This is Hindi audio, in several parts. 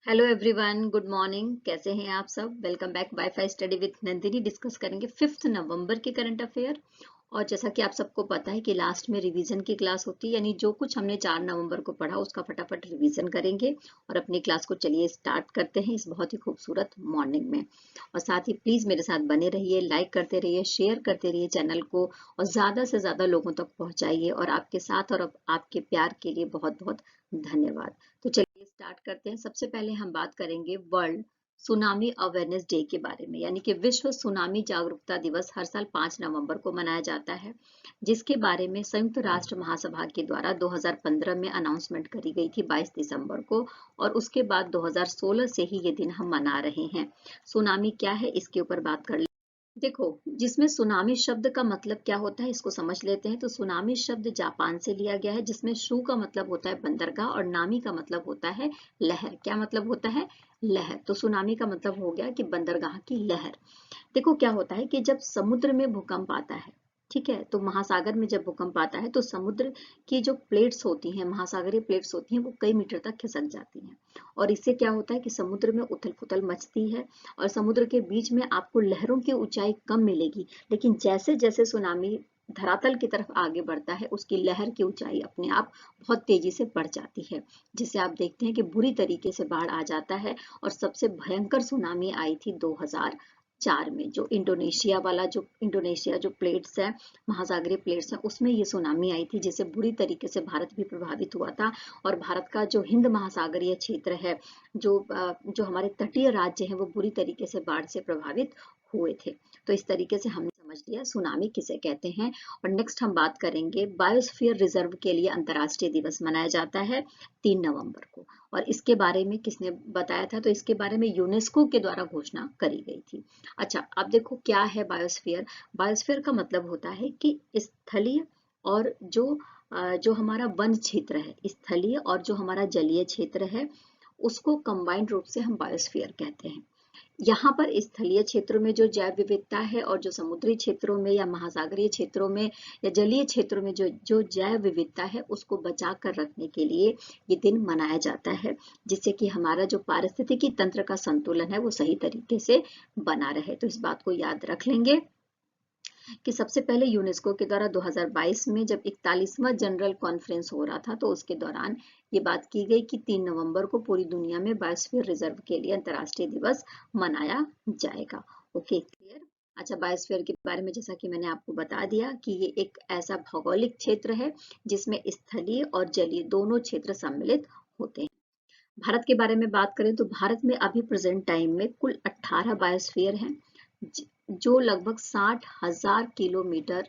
Hello everyone, good morning. कैसे हैं आप सब? Welcome back wifi study with Nandini. Discuss करेंगे 5 नवंबर के करंट अफेयर। और जैसा कि आप सबको पता है कि लास्ट में रिवीजन की क्लास होती है, यानी जो कुछ हमने 4 नवंबर को पढ़ा उसका फटाफट रिवीजन करेंगे और अपनी क्लास को चलिए स्टार्ट करते हैं इस बहुत ही खूबसूरत मॉर्निंग में। और साथ ही प्लीज मेरे साथ बने रहिए, लाइक करते रहिए, शेयर करते रहिए चैनल को और ज्यादा से ज्यादा लोगों तक पहुंचाइए। और आपके साथ और आपके प्यार के लिए बहुत बहुत धन्यवाद। तो चलिए स्टार्ट करते हैं। सबसे पहले हम बात करेंगे वर्ल्ड सुनामी अवेयरनेस डे के बारे में, यानी कि विश्व सुनामी जागरूकता दिवस हर साल 5 नवंबर को मनाया जाता है, जिसके बारे में संयुक्त राष्ट्र महासभा के द्वारा 2015 में अनाउंसमेंट करी गई थी 22 दिसंबर को। और उसके बाद 2016 से ही ये दिन हम मना रहे हैं। सुनामी क्या है इसके ऊपर बात कर। देखो, जिसमें सुनामी शब्द का मतलब क्या होता है इसको समझ लेते हैं। तो सुनामी शब्द जापान से लिया गया है, जिसमें शू का मतलब होता है बंदरगाह और नामी का मतलब होता है लहर। क्या मतलब होता है? लहर। तो सुनामी का मतलब हो गया कि बंदरगाह की लहर। देखो क्या होता है कि जब समुद्र में भूकंप आता है, ठीक है, तो महासागर में जब भूकंप आता है तो समुद्र की जो प्लेट्स होती हैं, महासागरीय प्लेट्स होती हैं, वो कई मीटर तक खिसक जाती हैं। और इससे क्या होता है कि समुद्र में उथल पुथल मचती है और समुद्र के बीच में आपको लहरों की ऊंचाई कम मिलेगी, लेकिन जैसे जैसे सुनामी धरातल की तरफ आगे बढ़ता है उसकी लहर की ऊंचाई अपने आप बहुत तेजी से बढ़ जाती है, जिसे आप देखते हैं कि बुरी तरीके से बाढ़ आ जाता है। और सबसे भयंकर सुनामी आई थी 2004 में, जो इंडोनेशिया जो प्लेट्स है, महासागरीय प्लेट्स हैं, उसमें ये सुनामी आई थी, जिससे बुरी तरीके से भारत भी प्रभावित हुआ था। और भारत का जो हिंद महासागरीय क्षेत्र है, जो हमारे तटीय राज्य हैं, वो बुरी तरीके से बाढ़ से प्रभावित हुए थे। तो इस तरीके से हमने समझ लिया सुनामी किसे कहते हैं। और नेक्स्ट हम बात करेंगे बायोस्फीयर रिजर्व के लिए अंतर्राष्ट्रीय दिवस मनाया जाता है 3 नवंबर को। और इसके बारे में किसने बताया था? तो इसके बारे में यूनेस्को के द्वारा घोषणा करी गई थी। अच्छा, अब देखो क्या है बायोस्फीयर। बायोस्फीयर का मतलब होता है कि स्थलीय और जो हमारा वन क्षेत्र है, स्थलीय और जो हमारा जलीय क्षेत्र है, उसको कंबाइंड रूप से हम बायोस्फीयर कहते हैं। यहाँ पर स्थलीय क्षेत्रों में जो जैव विविधता है और जो समुद्री क्षेत्रों में या महासागरीय क्षेत्रों में या जलीय क्षेत्रों में जो जो जैव विविधता है उसको बचा कर रखने के लिए ये दिन मनाया जाता है, जिससे कि हमारा जो पारिस्थितिकी तंत्र का संतुलन है वो सही तरीके से बना रहे। तो इस बात को याद रख लेंगे कि सबसे पहले यूनेस्को के द्वारा 2022 में जब 41वां जनरल कॉन्फ्रेंस हो रहा था, तो उसके दौरान ये बात की गई कि 3 नवंबर को पूरी दुनिया में बायोस्फीयर रिजर्व के लिए अंतर्राष्ट्रीय दिवस मनाया जाएगा। Okay, clear. अच्छा, बायोस्फीयर के बारे में जैसा कि मैंने आपको बता दिया कि ये एक ऐसा भौगोलिक क्षेत्र है जिसमें स्थलीय और जलीय दोनों क्षेत्र सम्मिलित होते हैं। भारत के बारे में बात करें तो भारत में अभी प्रेजेंट टाइम में कुल 18 बायोस्फीयर हैं, जो लगभग 60,000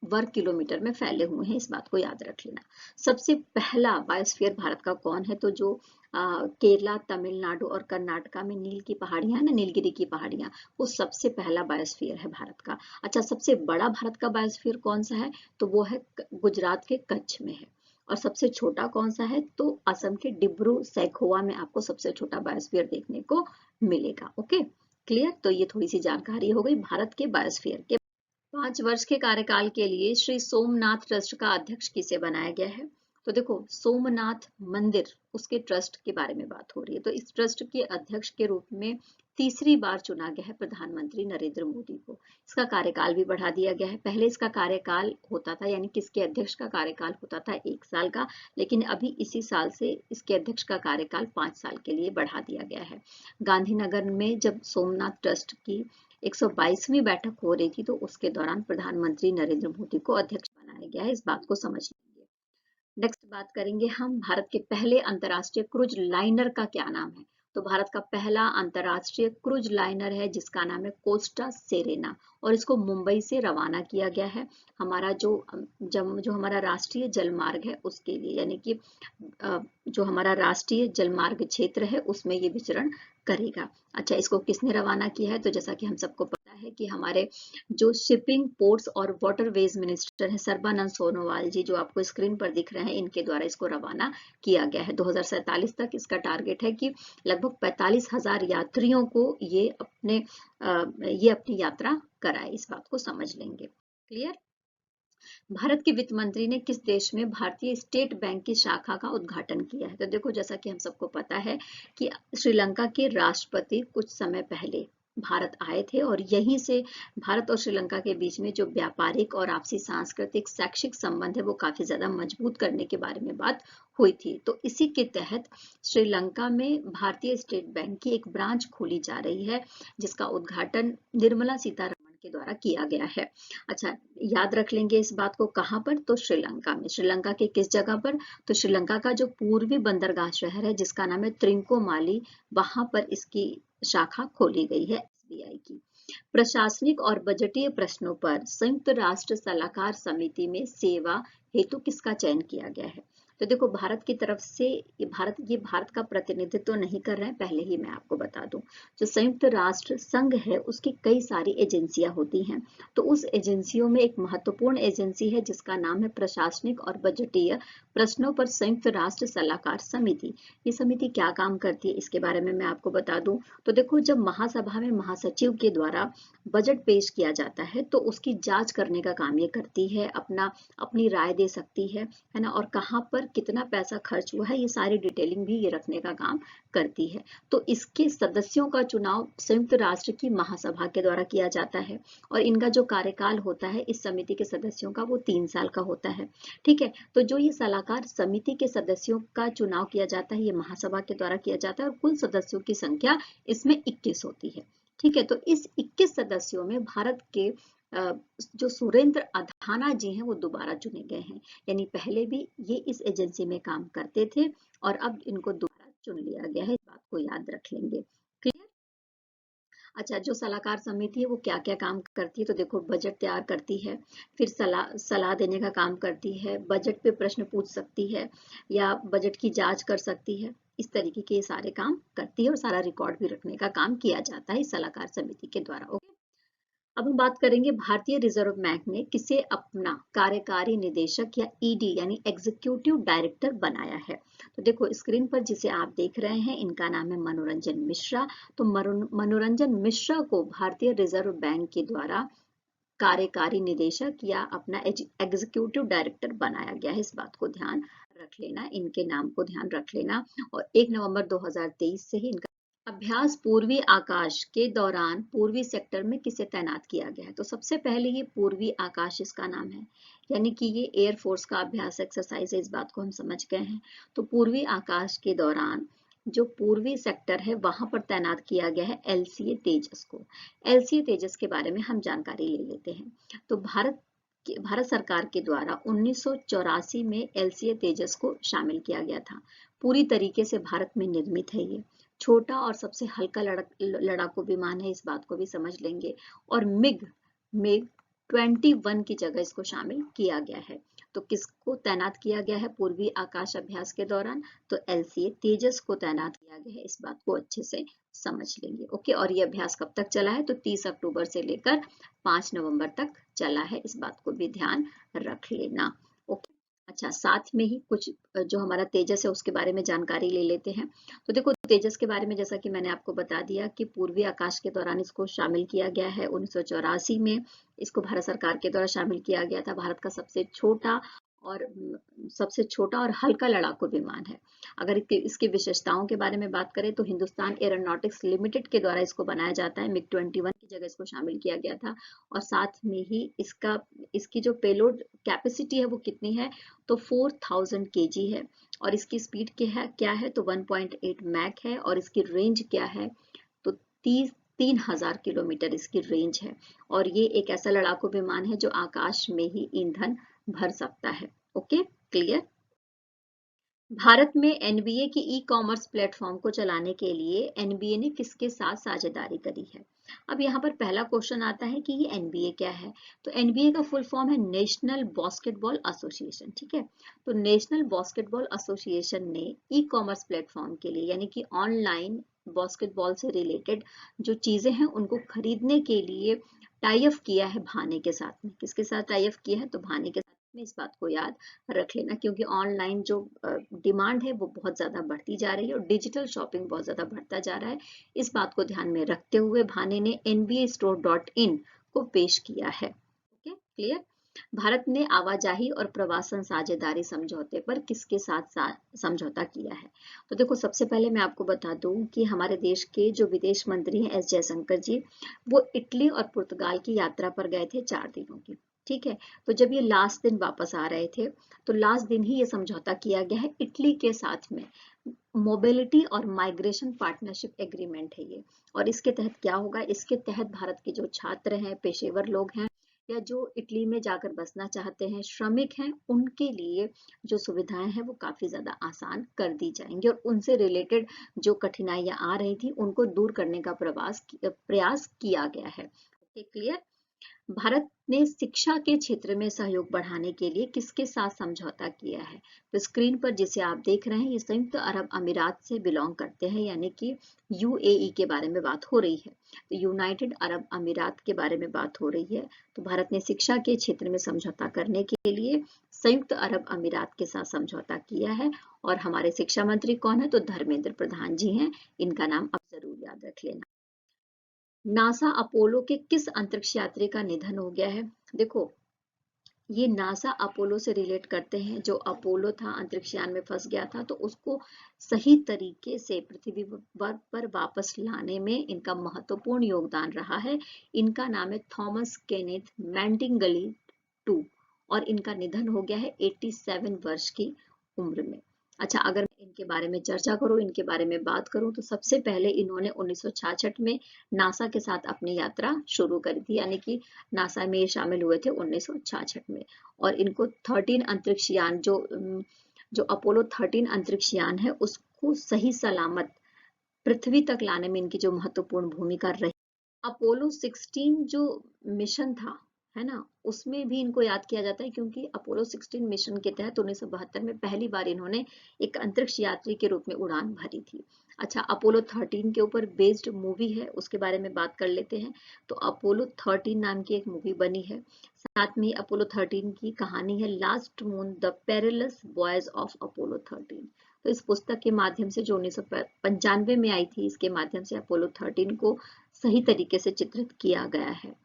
वर्ग किलोमीटर में फैले हुए हैं। इस बात को याद रख लेना। सबसे पहला बायोस्फीयर भारत का कौन है? तो जो केरला, तमिलनाडु और कर्नाटका में नील की पहाड़ियां ना, नीलगिरी की पहाड़ियां, वो सबसे पहला बायोस्फीयर है भारत का। अच्छा, सबसे बड़ा भारत का बायोस्फीयर कौन सा है? तो वो है गुजरात के कच्छ में है। और सबसे छोटा कौन सा है? तो असम के डिब्रू सैखोवा में आपको सबसे छोटा बायोस्फीयर देखने को मिलेगा। Okay, clear. तो ये थोड़ी सी जानकारी हो गई भारत के बायोस्फीयर के। 5 वर्ष के कार्यकाल के लिए श्री सोमनाथ ट्रस्ट का अध्यक्ष किसे बनाया गया है? तो देखो, सोमनाथ मंदिर, उसके ट्रस्ट के बारे में बात हो रही है। तो इस ट्रस्ट के अध्यक्ष के रूप में तीसरी बार चुना गया है प्रधानमंत्री नरेंद्र मोदी को। इसका कार्यकाल भी बढ़ा दिया गया है। पहले इसका कार्यकाल होता था, यानी किसके अध्यक्ष का कार्यकाल होता था 1 साल का, लेकिन अभी इसी साल से इसके अध्यक्ष का कार्यकाल 5 साल के लिए बढ़ा दिया गया है। गांधीनगर में जब सोमनाथ ट्रस्ट की 122वीं बैठक हो रही थी, तो उसके दौरान प्रधानमंत्री नरेंद्र मोदी को अध्यक्ष बनाया गया है। इस बात को समझ लीजिए। नेक्स्ट बात करेंगे हम भारत के पहले अंतरराष्ट्रीय क्रूज लाइनर का क्या नाम है। तो भारत का पहला अंतरराष्ट्रीय क्रूज लाइनर है जिसका नाम है कोस्टा सेरेना, और इसको मुंबई से रवाना किया गया है। हमारा जो हमारा राष्ट्रीय जलमार्ग है उसके लिए, यानी कि जो हमारा राष्ट्रीय जलमार्ग क्षेत्र है उसमें ये विचरण करेगा। अच्छा, इसको किसने रवाना किया है? तो जैसा कि हम सबको पता है कि हमारे जो शिपिंग, पोर्ट्स और वाटरवेज मिनिस्टर हैं सर्बानंद सोनोवाल जी, जो आपको स्क्रीन पर दिख रहे हैं, इनके द्वारा इसको रवाना किया गया है। 2047 तक इसका टारगेट है कि लगभग 45,000 यात्रियों को ये अपनी यात्रा कराए। इस बात को समझ लेंगे। क्लियर। भारत के वित्त मंत्री ने किस देश में भारतीय स्टेट बैंक की शाखा का उद्घाटन किया है? तो देखो, जैसा कि हम सबको पता है कि श्रीलंका के राष्ट्रपति कुछ समय पहले भारत आए थे और यहीं से भारत और श्रीलंका के बीच में जो व्यापारिक और आपसी सांस्कृतिक शैक्षिक संबंध है वो काफी ज्यादा मजबूत करने के बारे में बात हुई थी। तो इसी के तहत श्रीलंका में भारतीय स्टेट बैंक की एक ब्रांच खोली जा रही है, जिसका उद्घाटन निर्मला सीतारमण के द्वारा किया गया है। अच्छा, याद रख लेंगे इस बात को, कहाँ पर? तो श्रीलंका में। श्रीलंका के किस जगह पर? तो श्रीलंका का जो पूर्वी बंदरगाह शहर है जिसका नाम है त्रिंकोमाली, वहां पर इसकी शाखा खोली गई है एसबीआई की। प्रशासनिक और बजटीय प्रश्नों पर संयुक्त राष्ट्र सलाहकार समिति में सेवा हेतु किसका चयन किया गया है? तो देखो, भारत की तरफ से ये भारत का प्रतिनिधित्व तो नहीं कर रहे हैं, पहले ही मैं आपको बता दूं। जो संयुक्त राष्ट्र संघ है उसकी कई सारी एजेंसियां होती हैं, तो उस एजेंसियों में एक महत्वपूर्ण एजेंसी है जिसका नाम है प्रशासनिक और बजटीय प्रश्नों पर संयुक्त राष्ट्र सलाहकार समिति। ये समिति क्या काम करती है इसके बारे में मैं आपको बता दूं। तो देखो, जब महासभा में महासचिव के द्वारा बजट पेश किया जाता है तो उसकी जांच करने का काम ये करती है, अपनी राय दे सकती है ना, और कहाँ पर कितना पैसा खर्च हुआ है ये सारी डिटेलिंग भी ये रखने का काम करती है। तो इसके सदस्यों का चुनाव संयुक्त राष्ट्र की महासभा के द्वारा किया जाता है और इनका जो कार्यकाल होता है इस समिति के सदस्यों का वो 3 साल का होता है। ठीक है, तो जो ये सलाहकार समिति के सदस्यों का चुनाव किया जाता है ये महासभा के द्वारा किया जाता है और कुल सदस्यों की संख्या इसमें 21 होती है। ठीक है, तो इस 21 सदस्यों में भारत के जो सुरेंद्र अधाना जी हैं वो दोबारा चुने गए हैं, यानी पहले भी ये इस एजेंसी में काम करते थे और अब इनको दोबारा चुन लिया गया है, इस बात को याद रख लेंगे। क्लियर? अच्छा, जो सलाहकार समिति है वो क्या क्या काम करती है? तो देखो, बजट तैयार करती है, फिर सलाह सलाह देने का काम करती है, बजट पे प्रश्न पूछ सकती है या बजट की जांच कर सकती है। इस तरीके के सारे काम करती है और सारा रिकॉर्ड भी रखने का काम किया जाता है इस सलाहकार समिति के द्वारा। ओके, अब हम बात करेंगे भारतीय रिजर्व बैंक ने किसे अपना कार्यकारी निदेशक या ईडी यानी एग्जीक्यूटिव डायरेक्टर बनाया है? तो देखो, स्क्रीन पर जिसे आप देख रहे हैं इनका नाम है मनोरंजन मिश्रा। तो मनोरंजन मिश्रा को भारतीय रिजर्व बैंक के द्वारा कार्यकारी निदेशक या अपना एग्जीक्यूटिव डायरेक्टर बनाया गया है, इस बात को ध्यान रख लेना, इनके नाम को ध्यान रख लेना। और 1 नवंबर 2023 से ही इनका अभ्यास पूर्वी आकाश के दौरान पूर्वी सेक्टर में किसे तैनात किया गया है? तो सबसे पहले ये पूर्वी आकाश इसका नाम है, यानी कि ये एयरफोर्स का अभ्यास एक्सरसाइज है, इस बात को हम समझ गए हैं। तो पूर्वी आकाश के दौरान जो पूर्वी सेक्टर है वहां पर तैनात किया गया है एलसीए तेजस को। एलसीए तेजस के बारे में हम जानकारी ले लेते हैं। तो भारत सरकार के द्वारा 1984 में एलसीए तेजस को शामिल किया गया था। पूरी तरीके से भारत में निर्मित है ये, छोटा और सबसे हल्का लड़ाकू विमान है, इस बात को भी समझ लेंगे। और मिग मिग 21 की जगह इसको शामिल किया गया है। तो किसको तैनात किया गया है पूर्वी आकाश अभ्यास के दौरान? तो एलसीए तेजस को तैनात किया गया है, इस बात को अच्छे से समझ लेंगे। ओके, और ये अभ्यास कब तक चला है? तो 30 अक्टूबर से लेकर 5 नवंबर तक चला है, इस बात को भी ध्यान रख लेना। ओके, अच्छा, साथ में ही कुछ जो हमारा तेजस है उसके बारे में जानकारी ले लेते हैं। तो देखो, तेजस के बारे में जैसा कि मैंने आपको बता दिया कि पूर्वी आकाश के दौरान इसको शामिल किया गया है 1984 में, इसको भारत सरकार के द्वारा शामिल किया गया था। भारत का सबसे छोटा और हल्का लड़ाकू विमान है। अगर इसकी विशेषताओं के बारे में बात करें तो हिंदुस्तान एरोनॉटिक्स लिमिटेड के द्वारा इसको बनाया जाता है, मिग 21 की जगह इसको शामिल किया गया था। और साथ में ही इसकी जो पेलोड कैपेसिटी है वो कितनी है? तो 4000 केजी है। और इसकी स्पीड क्या है? तो 1.8 मैक है। और इसकी रेंज क्या है? तो 3000 किलोमीटर इसकी रेंज है। और ये एक ऐसा लड़ाकू विमान है जो आकाश में ही ईंधन भर सकता है। Okay, clear? भारत में एनबीए की ई कॉमर्स प्लेटफॉर्म को चलाने के लिए एनबीए ने किसके साथ साझेदारी करी है? अब यहाँ पर पहला क्वेश्चन आता है कि ये एनबीए क्या है? तो एनबीए का फुल फॉर्म है नेशनल बास्केटबॉल एसोसिएशन। ठीक है, तो नेशनल बास्केटबॉल एसोसिएशन ने ई कॉमर्स प्लेटफॉर्म के लिए, यानी कि ऑनलाइन बास्केटबॉल से रिलेटेड जो चीजें हैं उनको खरीदने के लिए टाई अप किया है भाने के साथ में। किसके साथ टाई अप किया है? तो भाने के साथ में, इस बात को याद रख लेना, क्योंकि ऑनलाइन जो डिमांड है वो बहुत ज्यादा बढ़ती जा रही है और डिजिटल शॉपिंग बहुत ज्यादा बढ़ता जा रहा है। इस बात को ध्यान में रखते हुए भाने ने nba store.in को पेश किया है। Okay, clear? भारत ने आवाजाही और प्रवासन साझेदारी समझौते पर किसके साथ समझौता किया है? तो देखो, सबसे पहले मैं आपको बता दूं कि हमारे देश के जो विदेश मंत्री हैं एस जयशंकर जी, वो इटली और पुर्तगाल की यात्रा पर गए थे 4 दिनों की। ठीक है, तो जब ये लास्ट दिन वापस आ रहे थे, तो लास्ट दिन ही ये समझौता किया गया है इटली के साथ में। मोबिलिटी और माइग्रेशन पार्टनरशिप एग्रीमेंट है ये। और इसके तहत क्या होगा, इसके तहत भारत के जो छात्र हैं, पेशेवर लोग हैं, या जो इटली में जाकर बसना चाहते हैं, श्रमिक हैं, उनके लिए जो सुविधाएं हैं वो काफी ज्यादा आसान कर दी जाएंगी, और उनसे रिलेटेड जो कठिनाइयां आ रही थी उनको दूर करने का प्रयास किया गया है। Okay, clear. भारत ने शिक्षा के क्षेत्र में सहयोग बढ़ाने के लिए किसके साथ समझौता किया है? तो स्क्रीन पर जिसे आप देख रहे हैं, ये संयुक्त अरब अमीरात से बिलोंग करते हैं, यानी कि यूएई के बारे में बात हो रही है। तो यूनाइटेड अरब अमीरात के बारे में बात हो रही है। तो भारत ने शिक्षा के क्षेत्र में समझौता करने के लिए संयुक्त अरब अमीरात के साथ समझौता किया है। और हमारे शिक्षा मंत्री कौन है? तो धर्मेंद्र प्रधान जी हैं। इनका नाम आप जरूर याद रख लेना। नासा अपोलो के किस अंतरिक्ष यात्री का निधन हो गया है? देखो, ये नासा अपोलो से रिलेट करते हैं। जो अपोलो था, अंतरिक्ष यान में फंस गया था, तो उसको सही तरीके से पृथ्वी पर वापस लाने में इनका महत्वपूर्ण योगदान रहा है। इनका नाम है थॉमस केनेथ मैंडिंगली 2, और इनका निधन हो गया है 87 वर्ष की उम्र में। अच्छा, अगर मैं इनके बारे में चर्चा करूं, इनके बारे में बात करूं, तो सबसे पहले इन्होंने 1966 में नासा के साथ अपनी यात्रा शुरू करी थी, यानी कि नासा में ये शामिल हुए थे 1966 में। और इनको 13 अंतरिक्ष यान, जो अपोलो 13 अंतरिक्ष यान है, उसको सही सलामत पृथ्वी तक लाने में इनकी जो महत्वपूर्ण भूमिका रही। अपोलो 16 जो मिशन था, है ना, उसमें भी इनको याद किया जाता है, क्योंकि अपोलो 16 मिशन के तहत 1972 में पहली बार इन्होंने एक अंतरिक्ष यात्री के रूप में उड़ान भरी थी। अच्छा, अपोलो 13 के ऊपर बेस्ड मूवी है, उसके बारे में बात कर लेते हैं। तो अपोलो 13 नाम की एक मूवी बनी है। साथ में अपोलो 13 की कहानी है last moon the perilous voyage of Apollo 13। तो इस पुस्तक के माध्यम से, जो 1995 में आई थी, इसके माध्यम से अपोलो 13 को सही तरीके से चित्रित किया गया है।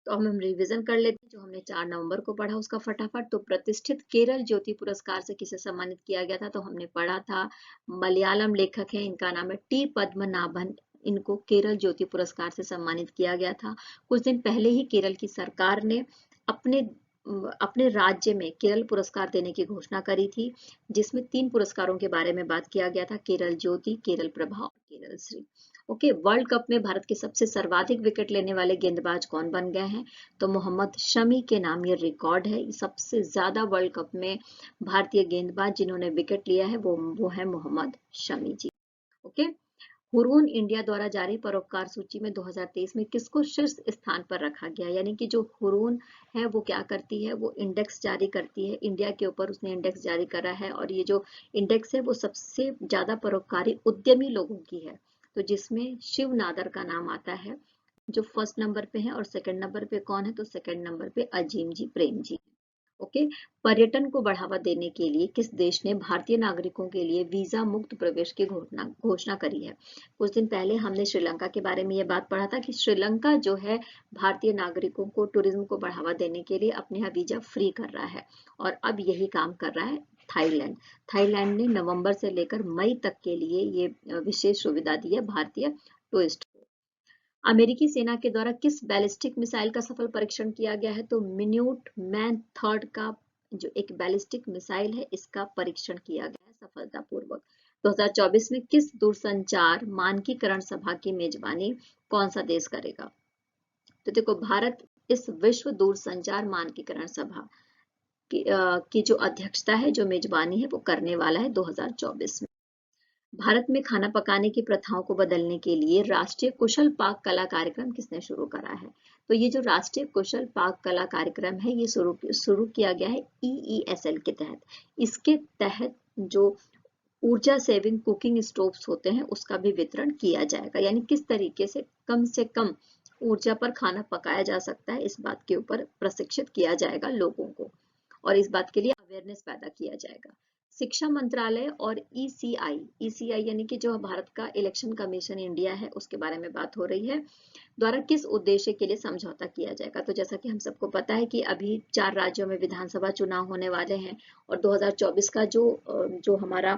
तो अब हम रिवीजन कर लेते हैं जो हमने 4 नवंबर को पढ़ा उसका फटाफट। तो प्रतिष्ठित केरल ज्योति पुरस्कार से किसे सम्मानित किया गया था? तो हमने पढ़ा था, मलयालम लेखक है, इनका नाम है टी पद्मनाभन। इनको केरल ज्योति पुरस्कार से सम्मानित किया गया था। कुछ दिन पहले ही केरल की सरकार ने अपने अपने राज्य में केरल पुरस्कार देने की घोषणा करी थी, जिसमें 3 पुरस्कारों के बारे में बात किया गया था, केरल ज्योति, केरल प्रभा और Kerala Shri. Okay, world cup में भारत के सबसे सर्वाधिक विकेट लेने वाले गेंदबाज कौन बन गए हैं? तो मोहम्मद शमी के नाम ये रिकॉर्ड है। सबसे ज्यादा वर्ल्ड कप में भारतीय गेंदबाज जिन्होंने विकेट लिया है वो है मोहम्मद शमी जी। ओके, हुरून इंडिया द्वारा जारी परोपकार सूची में 2023 में किसको शीर्ष स्थान पर रखा गया? यानी कि जो हुरून है वो क्या करती है, वो इंडेक्स जारी करती है इंडिया के ऊपर, उसने इंडेक्स जारी करा है। और ये जो इंडेक्स है वो सबसे ज्यादा परोपकारी उद्यमी लोगों की है, तो जिसमें शिव नादर का नाम आता है, जो फर्स्ट नंबर पे है। और सेकंड नंबर पे कौन है? तो सेकंड नंबर पे अजीम जी प्रेम जी। ओके, पर्यटन को बढ़ावा देने के लिए किस देश ने भारतीय नागरिकों के लिए वीजा मुक्त प्रवेश की घोषणा करी है? कुछ दिन पहले हमने श्रीलंका के बारे में ये बात पढ़ा था कि श्रीलंका जो है भारतीय नागरिकों को टूरिज्म को बढ़ावा देने के लिए अपने यहाँ वीजा फ्री कर रहा है। और अब यही काम कर रहा है थाईलैंड। थाईलैंड ने नवंबर से लेकर मई तक के लिए ये विशेष सुविधा दी है भारतीय टूरिस्ट को। अमेरिकी सेना के द्वारा किस बैलिस्टिक मिसाइल का सफल परीक्षण किया गया है? तो मिन्यूट मैन थर्ड का जो एक बैलिस्टिक मिसाइल है, इसका परीक्षण किया गया है सफलतापूर्वक। 2024 में किस दूरसंचार मानकीकरण सभा की मेजबानी कौन सा देश करेगा? तो देखो, भारत इस विश्व दूरसंचार मानकीकरण सभा की जो अध्यक्षता है, जो मेजबानी है, वो करने वाला है 2024 में। भारत में खाना पकाने की प्रथाओं को बदलने के लिए राष्ट्रीय कुशल पाक कला कार्यक्रम किसने शुरू करा है? तो ये जो राष्ट्रीय कुशल पाक कला कार्यक्रम है, ये शुरू किया गया है EESL के तहत। इसके तहत जो ऊर्जा सेविंग कुकिंग स्टोव्स होते हैं, उसका भी वितरण किया जाएगा, यानी किस तरीके से कम ऊर्जा पर खाना पकाया जा सकता है, इस बात के ऊपर प्रशिक्षित किया जाएगा लोगों को, और इस बात के लिए अवेयरनेस पैदा किया जाएगा। शिक्षा मंत्रालय और ईसीआई यानी कि जो भारत का इलेक्शन कमीशन इंडिया है उसके बारे में बात हो रही है, द्वारा किस उद्देश्य के लिए समझौता किया जाएगा। तो जैसा कि हम सबको पता है कि अभी 4 राज्यों में विधानसभा चुनाव होने वाले हैं और 2024 का जो हमारा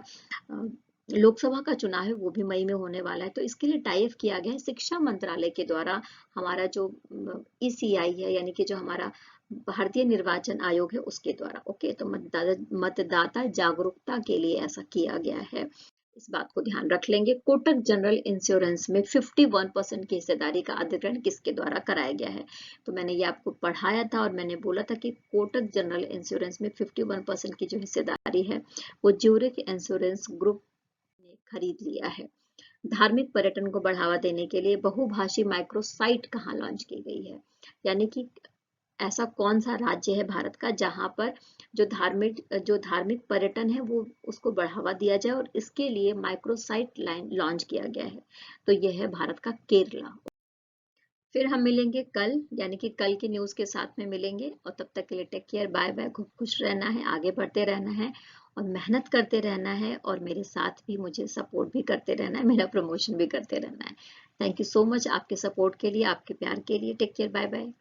लोकसभा का चुनाव है वो भी मई में होने वाला है। तो इसके लिए टाई अप किया गया है शिक्षा मंत्रालय के द्वारा हमारा जो ईसीआई है यानी कि जो हमारा भारतीय निर्वाचन आयोग है उसके द्वारा। ओके, तो मतदाता जागरूकता के लिए ऐसा किया गया है, इस बात को ध्यान रख लेंगे। कोटक जनरल इंश्योरेंस में 51% की हिस्सेदारी का अधिग्रहण किसके द्वारा कराया गया है। तो मैंने ये आपको पढ़ाया था और मैंने बोला था कि कोटक जनरल इंश्योरेंस में 51% की जो हिस्सेदारी है वो ज्यूरिख इंश्योरेंस ग्रुप ने खरीद लिया है। धार्मिक पर्यटन को बढ़ावा देने के लिए बहुभाषी माइक्रो साइट कहाँ लॉन्च की गई है, यानी कि ऐसा कौन सा राज्य है भारत का जहां पर जो धार्मिक पर्यटन है वो उसको बढ़ावा दिया जाए और इसके लिए माइक्रोसाइट लाइन लॉन्च किया गया है। तो यह है भारत का केरला। फिर हम मिलेंगे कल, यानी कि कल की न्यूज के साथ में मिलेंगे और तब तक के लिए टेक केयर, बाय बाय। खूब खुश रहना है, आगे बढ़ते रहना है और मेहनत करते रहना है और मेरे साथ भी मुझे सपोर्ट भी करते रहना है, मेरा प्रमोशन भी करते रहना है। थैंक यू सो मच आपके सपोर्ट के लिए, आपके प्यार के लिए। Take care, bye bye.